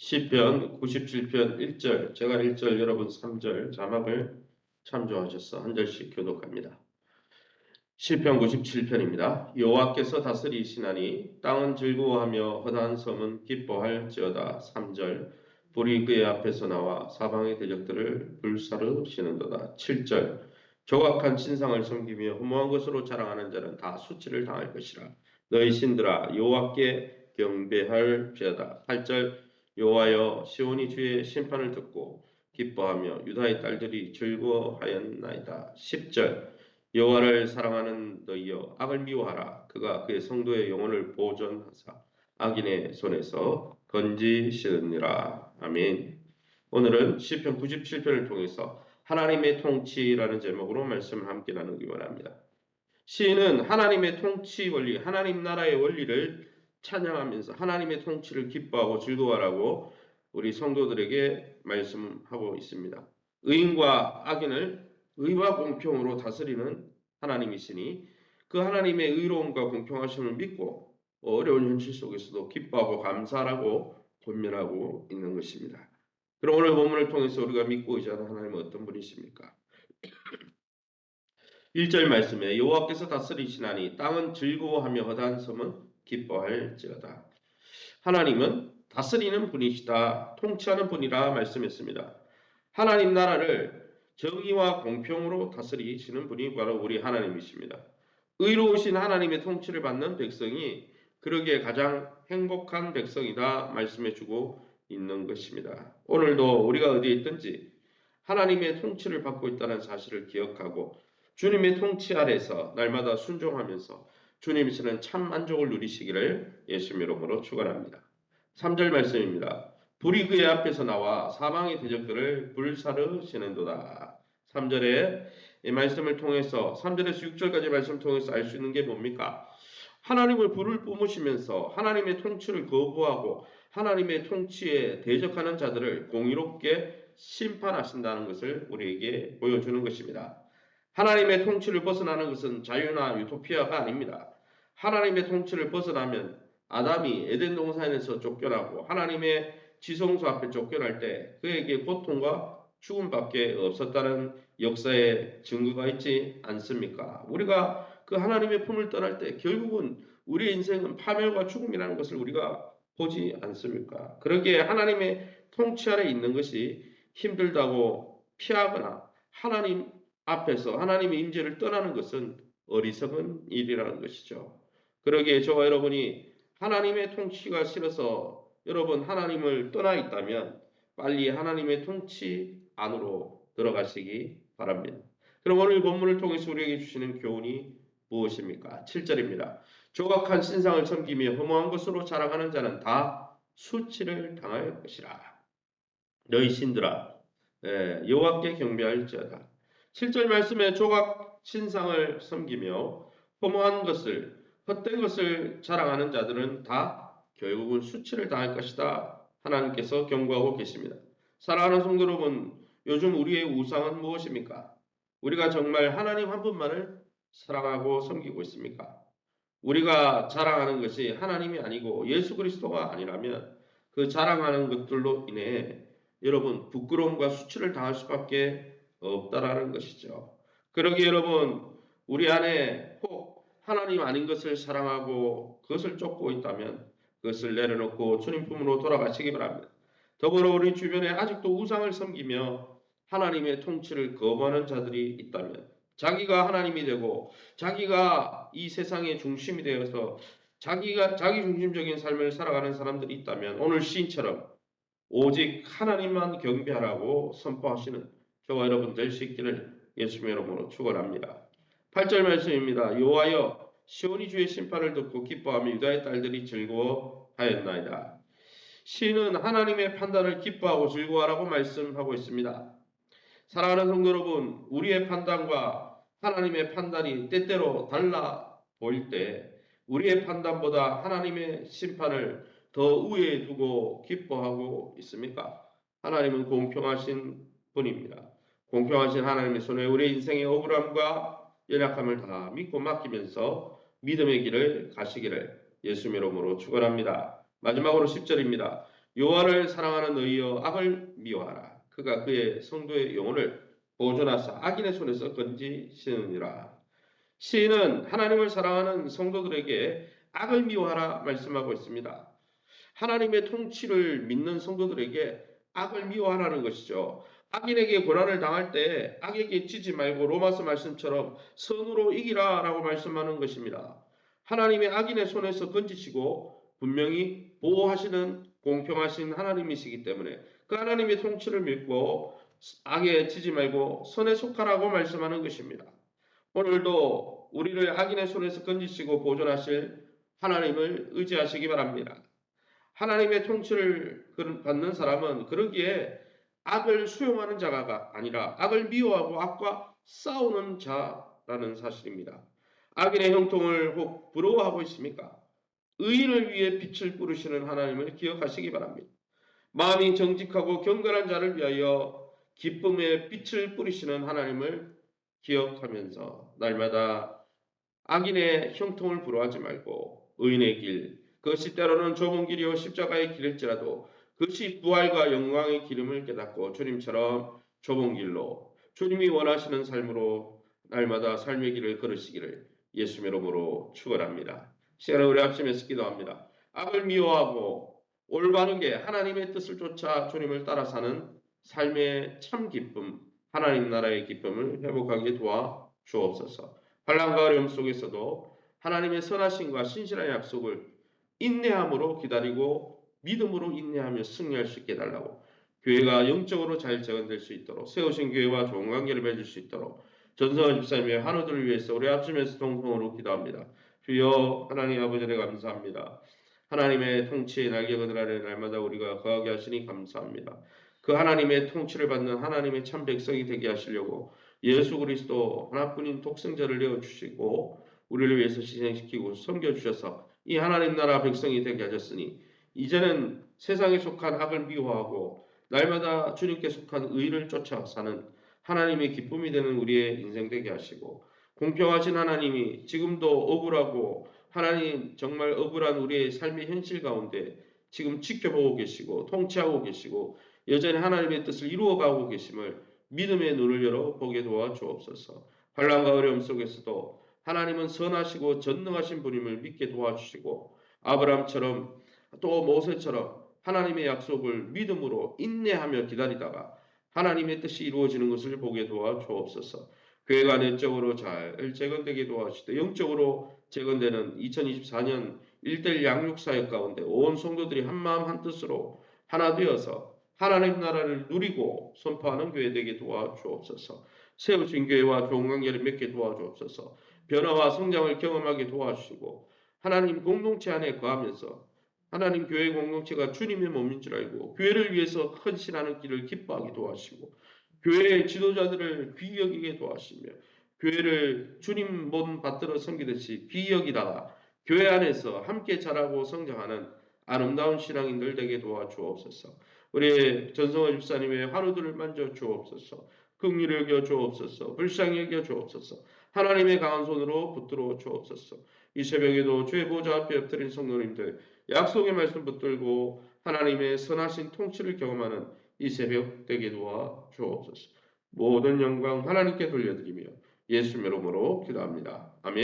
시편 97편 1절, 제가 1절, 여러분 3절 자막을 참조하셔서 한 절씩 교독합니다. 시편 97편입니다. 여호와께서 다스리시나니 땅은 즐거워하며 허다한 섬은 기뻐할지어다. 3절, 불이 그의 앞에서 나와 사방의 대적들을 불사르시는도다. 7절, 조각한 신상을 섬기며 허무한 것으로 자랑하는 자는 다 수치를 당할 것이라. 너희 신들아 여호와께 경배할지어다. 8절, 여호와여 시온이 주의 심판을 듣고 기뻐하며 유다의 딸들이 즐거워하였나이다. 10절, 여호와를 사랑하는 너희여 악을 미워하라. 그가 그의 성도의 영혼을 보존하사 악인의 손에서 건지시느니라. 아멘. 오늘은 시편 97편을 통해서 하나님의 통치라는 제목으로 말씀을 함께 나누기 원합니다. 시인은 하나님의 통치 원리, 하나님 나라의 원리를 찬양하면서 하나님의 통치를 기뻐하고 즐거워하라고 우리 성도들에게 말씀하고 있습니다. 의인과 악인을 의와 공평으로 다스리는 하나님이시니 그 하나님의 의로움과 공평하심을 믿고 어려운 현실 속에서도 기뻐하고 감사하라고 권면하고 있는 것입니다. 그럼 오늘 본문을 통해서 우리가 믿고 의지하는 하나님은 어떤 분이십니까? 1절 말씀에 여호와께서 다스리시나니 땅은 즐거워하며 허다한 섬은 기뻐할지어다. 하나님은 다스리는 분이시다. 통치하는 분이라 말씀했습니다. 하나님 나라를 정의와 공평으로 다스리시는 분이 바로 우리 하나님이십니다. 의로우신 하나님의 통치를 받는 백성이 그러기에 가장 행복한 백성이다 말씀해주고 있는 것입니다. 오늘도 우리가 어디에 있든지 하나님의 통치를 받고 있다는 사실을 기억하고 주님의 통치 아래서 날마다 순종하면서 주님이시는 참 만족을 누리시기를 예수님 이름으로 축원합니다. 3절 말씀입니다. 불이 그의 앞에서 나와 사방의 대적들을 불사르시는도다. 3절에 이 말씀을 통해서 3절에서 6절까지 말씀을 통해서 알 수 있는 게 뭡니까? 하나님을 불을 뿜으시면서 하나님의 통치를 거부하고 하나님의 통치에 대적하는 자들을 공의롭게 심판하신다는 것을 우리에게 보여주는 것입니다. 하나님의 통치를 벗어나는 것은 자유나 유토피아가 아닙니다. 하나님의 통치를 벗어나면 아담이 에덴 동산에서 쫓겨나고 하나님의 지성소 앞에 쫓겨날 때 그에게 고통과 죽음밖에 없었다는 역사의 증거가 있지 않습니까? 우리가 그 하나님의 품을 떠날 때 결국은 우리의 인생은 파멸과 죽음이라는 것을 우리가 보지 않습니까? 그러기에 하나님의 통치 아래 있는 것이 힘들다고 피하거나 하나님 앞에서 하나님의 임재를 떠나는 것은 어리석은 일이라는 것이죠. 그러기에 저와 여러분이 하나님의 통치가 싫어서 여러분 하나님을 떠나 있다면 빨리 하나님의 통치 안으로 들어가시기 바랍니다. 그럼 오늘 본문을 통해서 우리에게 주시는 교훈이 무엇입니까? 7절입니다. 조각한 신상을 섬기며 허무한 것으로 자랑하는 자는 다 수치를 당할 것이라. 너희 신들아 여호와께 경배할지어다. 7절 말씀에 조각 신상을 섬기며 허무한 것을 헛된 것을 자랑하는 자들은 다 결국은 수치를 당할 것이다. 하나님께서 경고하고 계십니다. 사랑하는 성도 여러분, 요즘 우리의 우상은 무엇입니까? 우리가 정말 하나님 한 분만을 사랑하고 섬기고 있습니까? 우리가 자랑하는 것이 하나님이 아니고 예수 그리스도가 아니라면 그 자랑하는 것들로 인해 여러분 부끄러움과 수치를 당할 수밖에 없다라는 것이죠. 그러기에 여러분 우리 안에 혹 하나님 아닌 것을 사랑하고 그것을 쫓고 있다면 그것을 내려놓고 주님 품으로 돌아가시기 바랍니다. 더불어 우리 주변에 아직도 우상을 섬기며 하나님의 통치를 거부하는 자들이 있다면 자기가 하나님이 되고 자기가 이 세상의 중심이 되어서 자기가 자기 중심적인 삶을 살아가는 사람들이 있다면 오늘 시인처럼 오직 하나님만 경배하라고 선포하시는 저와 여러분 될 수 있기를 예수님의 이름으로 축원합니다. 8절 말씀입니다. 여호와여 시온이 주의 심판을 듣고 기뻐하며 유다의 딸들이 즐거워하였나이다. 시인은 하나님의 판단을 기뻐하고 즐거워하라고 말씀하고 있습니다. 사랑하는 성도 여러분, 우리의 판단과 하나님의 판단이 때때로 달라 보일 때 우리의 판단보다 하나님의 심판을 더 우위에 두고 기뻐하고 있습니까? 하나님은 공평하신 분입니다. 공평하신 하나님의 손에 우리 인생의 억울함과 연약함을 다 믿고 맡기면서 믿음의 길을 가시기를 예수님 이름으로 축원합니다. 마지막으로 10절입니다. 여호와를 사랑하는 너희여 악을 미워하라. 그가 그의 성도의 영혼을 보존하사 악인의 손에서 건지시느니라. 시인은 하나님을 사랑하는 성도들에게 악을 미워하라 말씀하고 있습니다. 하나님의 통치를 믿는 성도들에게 악을 미워하라는 것이죠. 악인에게 고난을 당할 때 악에게 지지 말고 로마서 말씀처럼 선으로 이기라라고 말씀하는 것입니다. 하나님의 악인의 손에서 건지시고 분명히 보호하시는 공평하신 하나님이시기 때문에 그 하나님의 통치를 믿고 악에 지지 말고 선에 속하라고 말씀하는 것입니다. 오늘도 우리를 악인의 손에서 건지시고 보존하실 하나님을 의지하시기 바랍니다. 하나님의 통치를 받는 사람은 그러기에 악을 수용하는 자가 아니라 악을 미워하고 악과 싸우는 자라는 사실입니다. 악인의 형통을 혹 부러워하고 있습니까? 의인을 위해 빛을 뿌리시는 하나님을 기억하시기 바랍니다. 마음이 정직하고 경건한 자를 위하여 기쁨의 빛을 뿌리시는 하나님을 기억하면서 날마다 악인의 형통을 부러워하지 말고 의인의 길, 그것이 때로는 좁은 길이요 십자가의 길일지라도 그것이 부활과 영광의 기름을 깨닫고 주님처럼 좁은 길로 주님이 원하시는 삶으로 날마다 삶의 길을 걸으시기를 예수의 이름으로 축원합니다. 시간을 우리 합심해서 기도합니다. 악을 미워하고 올바르게 하나님의 뜻을 쫓아 주님을 따라 사는 삶의 참 기쁨, 하나님 나라의 기쁨을 회복하게 도와 주옵소서. 환난과 어려움 속에서도 하나님의 선하심과 신실한 약속을 인내함으로 기다리고 믿음으로 인내하며 승리할 수 있게 해달라고, 교회가 영적으로 잘 재건될 수 있도록, 세우신 교회와 좋은 관계를 맺을 수 있도록 전성한 집사님의 한우들을 위해서 우리 합심해서 동성으로 기도합니다. 주여 하나님 아버지를 감사합니다. 하나님의 통치의 날개 그늘 아래 날마다 우리가 거하게 하시니 감사합니다. 그 하나님의 통치를 받는 하나님의 참 백성이 되게 하시려고 예수 그리스도 하나뿐인 독생자를 내어주시고 우리를 위해서 희생시키고 섬겨주셔서 이 하나님 나라 백성이 되게 하셨으니 이제는 세상에 속한 악을 미워하고 날마다 주님께 속한 의를 쫓아 사는 하나님의 기쁨이 되는 우리의 인생 되게 하시고, 공평하신 하나님이 지금도 억울하고 하나님 정말 억울한 우리의 삶의 현실 가운데 지금 지켜보고 계시고 통치하고 계시고 여전히 하나님의 뜻을 이루어가고 계심을 믿음의 눈을 열어 보게 도와 주옵소서. 환난과 어려움 속에서도 하나님은 선하시고 전능하신 분임을 믿게 도와주시고 아브라함처럼 또 모세처럼 하나님의 약속을 믿음으로 인내하며 기다리다가 하나님의 뜻이 이루어지는 것을 보게 도와 주옵소서. 교회가 내적으로 잘 재건되게 도와주시되 영적으로 재건되는 2024년 1대1 양육사역 가운데 온 성도들이 한마음 한뜻으로 하나 되어서 하나님 나라를 누리고 선포하는 교회 되게 도와주옵소서. 세우신 교회와 좋은 관계를 맺게 도와주옵소서. 변화와 성장을 경험하게 도와주시고 하나님 공동체 안에 거하면서 하나님 교회 공동체가 주님의 몸인 줄 알고 교회를 위해서 헌신하는 길을 기뻐하게 도와주시고 교회의 지도자들을 귀히 여기게 도와주시며 교회를 주님 몸 받들어 섬기듯이 귀히 여기다가 교회 안에서 함께 자라고 성장하는 아름다운 신앙인들 되게 도와주옵소서. 우리 전성호 집사님의 환우들을 만져 주옵소서. 긍휼을 여겨 주옵소서. 불쌍히 여겨 주옵소서. 하나님의 강한 손으로 붙들어 주옵소서. 이 새벽에도 주의 보좌 앞에 엎드린 성도님들 약속의 말씀 붙들고 하나님의 선하신 통치를 경험하는 이 새벽 되게 도와 주옵소서. 모든 영광 하나님께 돌려드리며 예수 이름으로 기도합니다. 아멘.